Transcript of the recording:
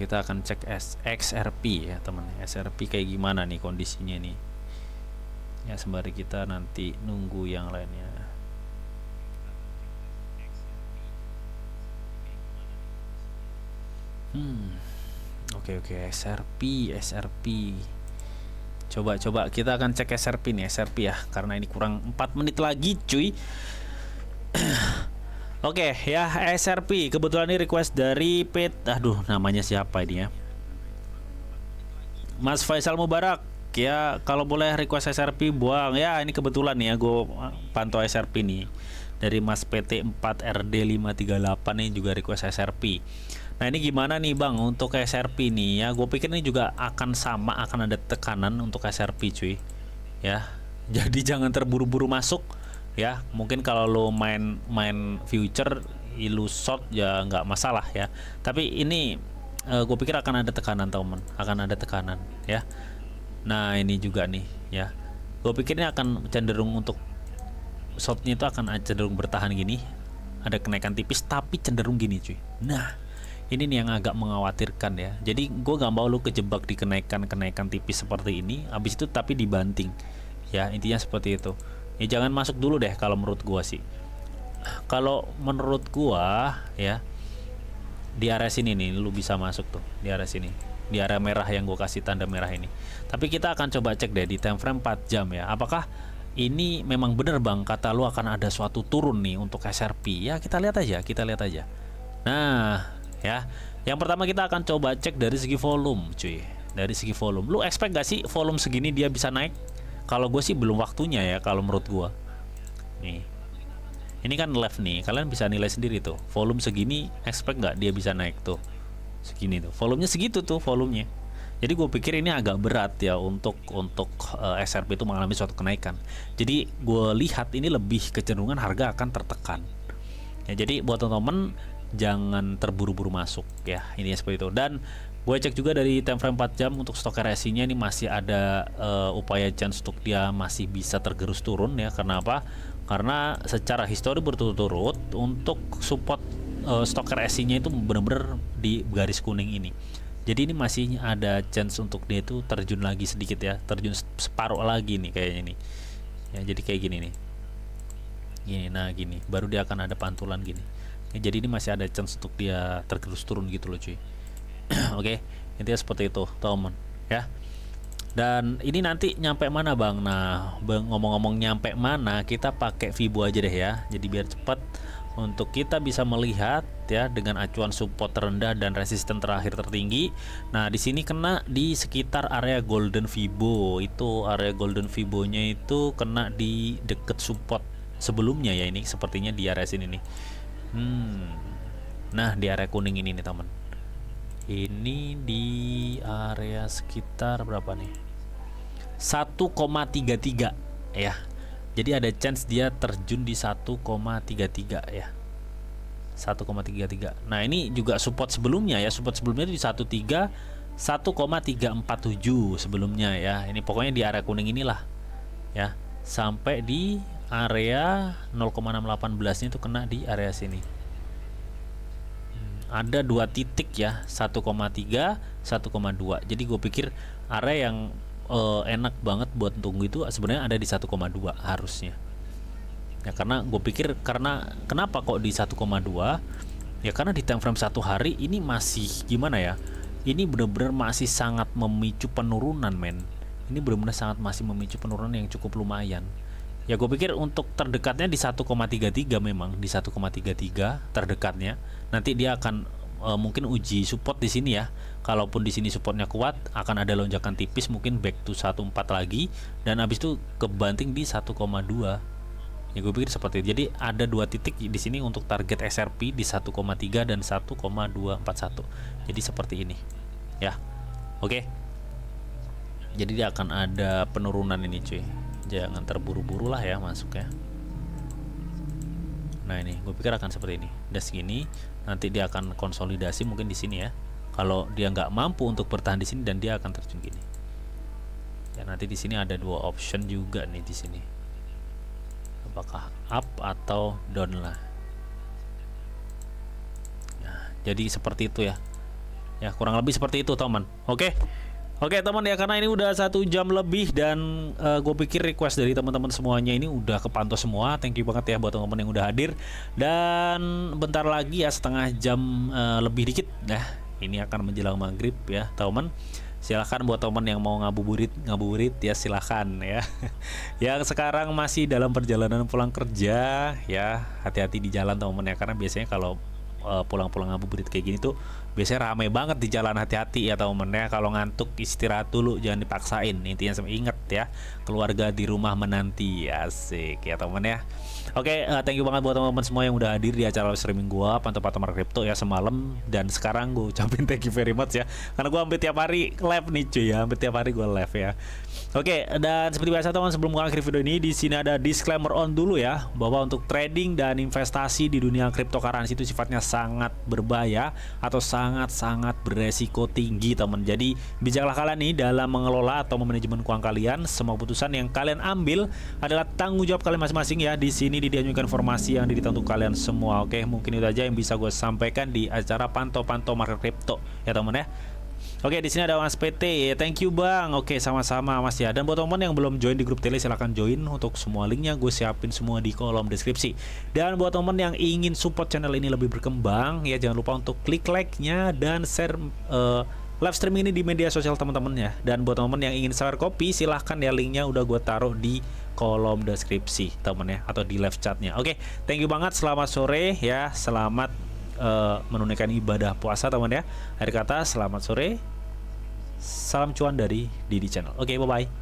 kita akan cek XRP ya teman. XRP kayak gimana nih kondisinya nih ya, sembari kita nanti nunggu yang lainnya. Oke, SRP. Coba kita akan cek SRP nih, SRP ya, karena ini kurang 4 menit lagi cuy. Oke ya, SRP kebetulan ini request dari aduh namanya siapa ini ya, Mas Faisal Mubarak ya. Kalau boleh request SRP buang ya, ini kebetulan nih ya gue pantau SRP nih dari Mas PT 4RD538 nih juga request SRP. Nah ini gimana nih bang untuk SRP nih ya, gue pikir ini juga akan sama, akan ada tekanan untuk SRP cuy ya. Jadi jangan terburu-buru masuk ya. Mungkin kalau lo main future lu short ya nggak masalah ya, tapi ini gue pikir akan ada tekanan teman, akan ada tekanan ya. Nah ini juga nih ya, gue pikir ini akan cenderung untuk shortnya itu akan cenderung bertahan gini, ada kenaikan tipis tapi cenderung gini cuy. Nah ini nih yang agak mengkhawatirkan ya. Jadi gue gak mau lu kejebak di kenaikan tipis seperti ini, habis itu tapi dibanting ya, intinya seperti itu ya. Jangan masuk dulu deh kalau menurut gua sih. Kalau menurut gua ya, di area sini nih lu bisa masuk tuh, di area sini, di area merah yang gue kasih tanda merah ini. Tapi kita akan coba cek deh di time frame 4 jam ya, apakah ini memang bener bang kata lu akan ada suatu turun nih untuk SRP ya. Kita lihat aja. Nah ya, yang pertama kita akan coba cek dari segi volume cuy. Dari segi volume, lu expect gak sih volume segini dia bisa naik? Kalau gue sih belum waktunya ya kalau menurut gue. Nih, ini kan left nih, kalian bisa nilai sendiri tuh. Volume segini, expect nggak dia bisa naik tuh? Segini tuh, volumenya segitu tuh volumenya. Jadi gue pikir ini agak berat ya untuk SRP itu mengalami suatu kenaikan. Jadi gue lihat ini lebih kecenderungan harga akan tertekan. Ya, jadi buat teman-teman jangan terburu-buru masuk ya, ini seperti itu. Dan gue cek juga dari time frame 4 jam untuk stok RSI-nya ini masih ada upaya chance untuk dia masih bisa tergerus turun ya. Karena apa? Karena secara histori berturut-turut untuk support stok RSI-nya itu benar-benar di garis kuning ini. Jadi ini masih ada chance untuk dia itu terjun lagi sedikit ya, terjun separuh lagi nih kayaknya nih. Ya, jadi kayak gini nih. Gini, nah gini, baru dia akan ada pantulan gini. Ya, jadi ini masih ada chance untuk dia tergerus turun gitu loh cuy. Oke, intinya seperti itu teman ya. Dan ini nanti nyampe mana bang? Nah ngomong-ngomong nyampe mana, kita pakai Fibo aja deh ya, jadi biar cepat untuk kita bisa melihat ya dengan acuan support terendah dan resisten terakhir tertinggi. Nah di sini kena di sekitar area golden Fibo, itu area golden Fibonya itu kena di deket support sebelumnya ya. Ini sepertinya di area sini nih. Nah di area kuning ini nih teman, ini di area sekitar berapa nih, 1,33 ya. Jadi ada chance dia terjun di 1,33 ya, 1,33. Nah ini juga support sebelumnya ya, support sebelumnya di 1,347 sebelumnya ya. Ini pokoknya di area kuning inilah ya, sampai di area 0,618 nya itu kena di area sini. Ada dua titik ya, 1,3 1,2. Jadi gue pikir area yang enak banget buat tunggu itu sebenarnya ada di 1,2 harusnya ya. Karena gue pikir, karena kenapa kok di 1,2 ya, karena di time frame 1 hari ini masih gimana ya, ini benar-benar masih sangat memicu penurunan men. Ini benar-benar sangat masih memicu penurunan yang cukup lumayan ya. Gue pikir untuk terdekatnya di 1,33, memang di 1,33 terdekatnya. Nanti dia akan mungkin uji support di sini ya. Kalaupun di sini supportnya kuat, akan ada lonjakan tipis, mungkin back to 1,4 lagi, dan habis itu kebanting di 1,2 ya. Gue pikir seperti itu. Jadi ada dua titik di sini untuk target SRP di 1,3 dan 1,241. Jadi seperti ini ya. Oke, jadi dia akan ada penurunan ini cuy, jangan terburu-buru lah ya masuknya. Nah ini gue pikir akan seperti ini, udah segini, nanti dia akan konsolidasi mungkin di sini ya. Kalau dia nggak mampu untuk bertahan di sini, dan dia akan terjun gini ya. Nanti di sini ada dua option juga nih di sini, apakah up atau down lah. Nah, jadi seperti itu ya. Ya kurang lebih seperti itu teman. Oke. Oke teman ya, karena ini udah 1 jam lebih dan gue pikir request dari teman-teman semuanya ini udah kepantau semua. Thank you banget ya buat teman-teman yang udah hadir. Dan bentar lagi ya, setengah jam lebih dikit. Nah ini akan menjelang maghrib ya teman. Silahkan buat teman yang mau ngabuburit ya silahkan ya. Yang sekarang masih dalam perjalanan pulang kerja ya, hati-hati di jalan teman-teman ya, karena biasanya kalau pulang-pulang ngabuburit kayak gini tuh biasanya ramai banget di jalan. Hati-hati ya teman-teman ya, kalau ngantuk istirahat dulu, jangan dipaksain. Intinya ingat ya, keluarga di rumah menanti. Asik ya teman ya. Oke, thank you banget buat teman-teman semua yang udah hadir di acara live streaming gua Pantau-Pantau Market Crypto ya semalam dan sekarang. Gue ucapin thank you very much ya, karena gua hampir tiap hari live nih cuy ya, hampir tiap hari gua live ya. Oke, dan seperti biasa teman, sebelum gua akhiri video ini, di sini ada disclaimer on dulu ya, bahwa untuk trading dan investasi di dunia cryptocurrency itu sifatnya sangat berbahaya atau sangat-sangat beresiko tinggi teman. Jadi bijaklah kalian nih dalam mengelola atau memanajemen keuangan kalian. Semua keputusan yang kalian ambil adalah tanggung jawab kalian masing-masing ya. Di sini dianjurkan informasi yang didirikan untuk kalian semua. Oke, mungkin itu aja yang bisa gue sampaikan di acara Pantau-Pantau Market Crypto ya teman ya. Oke, di sini ada Mas PT. Thank you Bang. Oke, sama-sama Mas ya. Dan buat teman yang belum join di grup Tele, silahkan join. Untuk semua linknya gue siapin semua di kolom deskripsi. Dan buat teman yang ingin support channel ini lebih berkembang ya, jangan lupa untuk klik like-nya dan share live stream ini di media sosial teman-teman ya. Dan buat teman yang ingin share kopi, silahkan ya, linknya udah gue taruh di kolom deskripsi teman ya, atau di live chatnya. Oke, thank you banget. Selamat sore ya. Selamat menunaikan ibadah puasa teman ya. Akhir kata, selamat sore. Salam cuan dari Didi Channel. Oke, bye-bye.